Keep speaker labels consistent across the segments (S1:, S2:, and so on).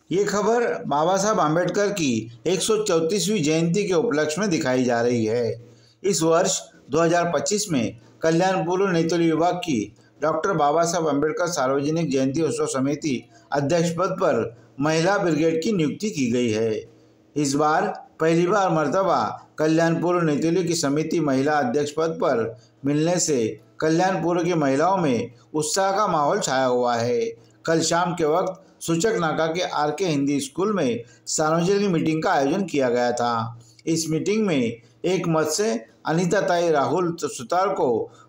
S1: ये खबर बाबा साहब आम्बेडकर की 134वीं जयंती के उपलक्ष्य में दिखाई जा रही है। इस वर्ष 2025 में कल्याणपुर नेतृत्व विभाग की डॉक्टर बाबा साहब आम्बेडकर सार्वजनिक जयंती उत्सव समिति अध्यक्ष पद पर महिला ब्रिगेड की नियुक्ति की गई है। इस बार पहली बार मर्तबा कल्याणपुर नेतृत्व की समिति महिला अध्यक्ष पद पर मिलने से कल्याणपुर की महिलाओं में उत्साह का माहौल छाया हुआ है। कल शाम के वक्त सूचक नाका के आरके हिंदी स्कूल में सार्वजनिक मीटिंग का आयोजन किया गया था। इस मीटिंग में एक मत से अनीता ताई राहुल सुतार को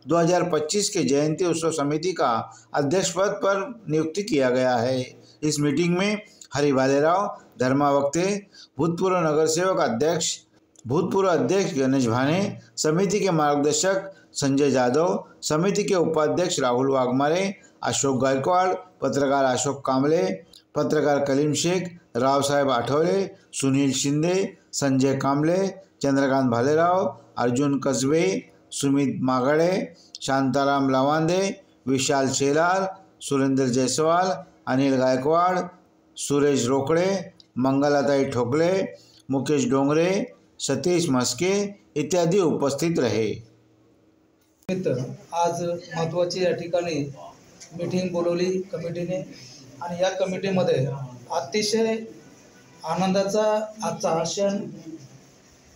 S1: 2025 के जयंती उत्सव समिति का अध्यक्ष पद पर नियुक्त किया गया है। इस मीटिंग में हरि भालेराव, धर्मा वक्ते, भूतपूर्व नगर सेवक अध्यक्ष, भूतपूर्व अध्यक्ष गणेश भाने, समिति के मार्गदर्शक संजय जाधव, समिति के उपाध्यक्ष राहुल वाघमारे, अशोक गायकवाड़, पत्रकार अशोक कांबले, पत्रकार कलीम शेख, राव साहेब आठवले, सुनील शिंदे, संजय कांबले, चंद्रकांत भालेराव, अर्जुन कसबे, सुमित मागड़े, शांताराम लवांदे, विशाल शेलार, सुरेंद्र जायसवाल, अनिल गायकवाड़, सुरेश रोकड़े, मंगलाताई ठोकले, मुकेश डोंगरे, सतीश मस्के इत्यादी उपस्थित रहे।
S2: आज महत्त्वाची या ठिकाणी मीटिंग बोलवली कमिटीने आणि या कमिटीमध्ये अतिशय आनंदाचा आजचा हा क्षण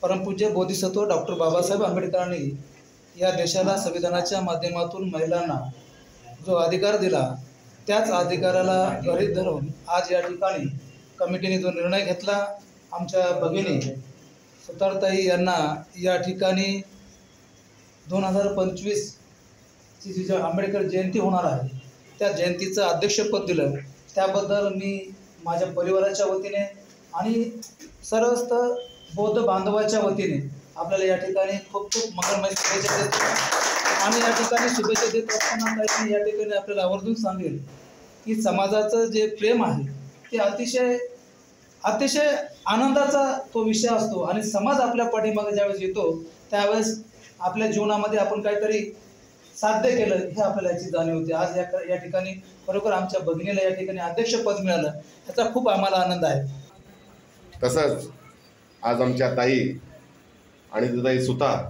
S2: परमपूज्य बोधिसत्व डॉक्टर बाबासाहेब आंबेडकरांनी या देशाला संविधानाच्या माध्यमातून महिलांना जो अधिकार दिला त्याच अधिकाराला गृहीत धरून आज या ठिकाणी कमिटीने जो निर्णय घेतला, आमच्या भगिनी सुतारताई यांना या ठिकाणी 2025 ची जी आंबेडकर जयंती होणार आहे त्या जयंतीचं अध्यक्षपद दिलं, त्याबद्दल मी माझ्या परिवाराच्या वतीने आणि सर्वस्त बौद्ध बांधवाच्या वतीने आपल्याला या ठिकाणी खूप खूप मंगलमय शुभेच्छा देतो। आणि या ठिकाणी शुभेच्छा देत असताना काही या ठिकाणी आपल्याला आवर्जून सांगेल की समाजाचं जे प्रेम आहे ते अतिशय आनंदाचा तो विषय असतो आणि समाज आपल्या पाठीमागे ज्यावेळेस येतो त्यावेळेस आपल्या जीवनामध्ये आपण काहीतरी साध्य केलं हे आपल्याला याची जाणीव होते। आज या ठिकाणी खरोखर आमच्या भगिनीला या ठिकाणी अध्यक्षपद मिळालं याचा खूप आम्हाला आनंद आहे।
S3: तसंच आज आमच्या ताई आणि ताई सुतार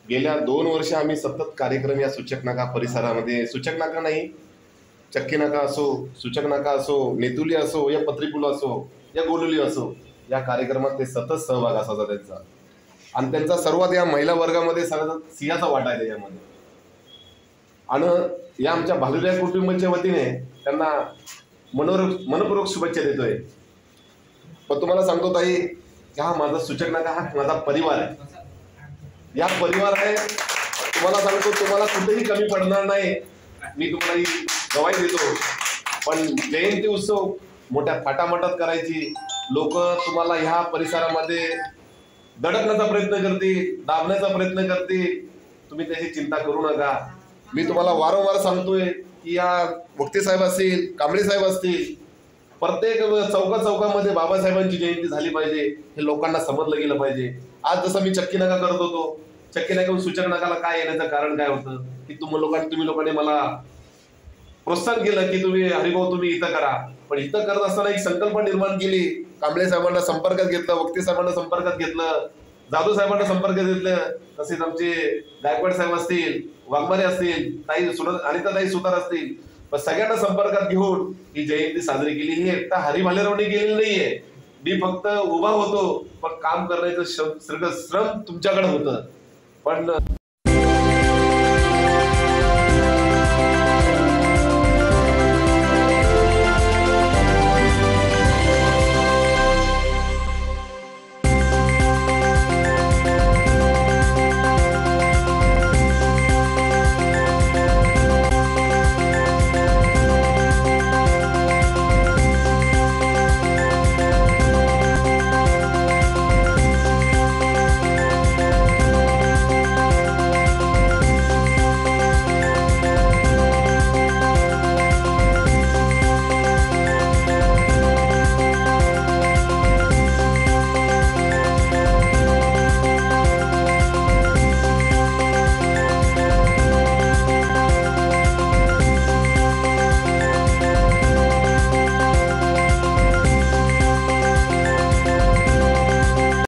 S3: गेल्या 2 वर्ष आम्ही सतत कार्यक्रम या सूचक नाका परिसरामध्ये, सूचक नाका नाही, चक्की नाका असो, सूचक नाका असो, नेतुली असो, या पत्रीपुल असो, या गोलुली असो, या कार्यक्रमात ते सतत सहभाग असायचा त्यांचा आणि त्यांचा सर्वात या महिला वर्गामध्ये सिंहाचा वाटा आहे त्याच्यामध्ये। आणि या आमच्या भालुल्या कुटुंबाच्या वतीने त्यांना मनपूर्वक शुभेच्छा देतोय। पण तुम्हाला सांगतो ताई, हा माझा सूचक नाका हा माझा परिवार आहे, या परिवार आहे। तुम्हाला सांगतो तुम्हाला कुठेही कमी पडणार नाही, मी तुम्हाला ही गवाही देतो। पण जयंती उत्सव मोठ्या थाटामाटात करायची, लोक तुम्हाला ह्या परिसरामध्ये दडपण्याचा प्रयत्न करतील, दाबण्याचा प्रयत्न करतील, तुम्ही त्याची चिंता करू नका। मी तुम्हाला वारंवार सांगतोय की या वक्ते साहेब असतील, कांबळे साहेब असतील, प्रत्येक चौकामध्ये बाबासाहेबांची जयंती झाली पाहिजे, हे लोकांना समजलं गेलं पाहिजे। आज जसं मी चक्की नाका करत होतो, चक्की नाका सूचक नाकाला काय येण्याचं कारण काय होतं की तुम्ही लोकांनी मला प्रोत्साहन केलं की हरिभाऊ तुम्ही इथं करा। पण इथं करत असताना एक संकल्पना निर्माण केली, कांबळे साहेबांना संपर्कात घेतलं, वक्ते साहेबांना संपर्कात घेतलं, जाधव साहेबांना संपर्कात घेतलं, तसेच आमचे गायकवाड साहेब असतील, वाघमारे असतील, अनिता ताई सुतार असतील, पण सगळ्यांना संपर्कात घेऊन ही जयंती साजरी केली। ही एकटा हरी भालेरावने केलेली नाहीये, मी फक्त उभा होतो, पण काम करण्याचं श्रम तुमच्याकडे होतं। पण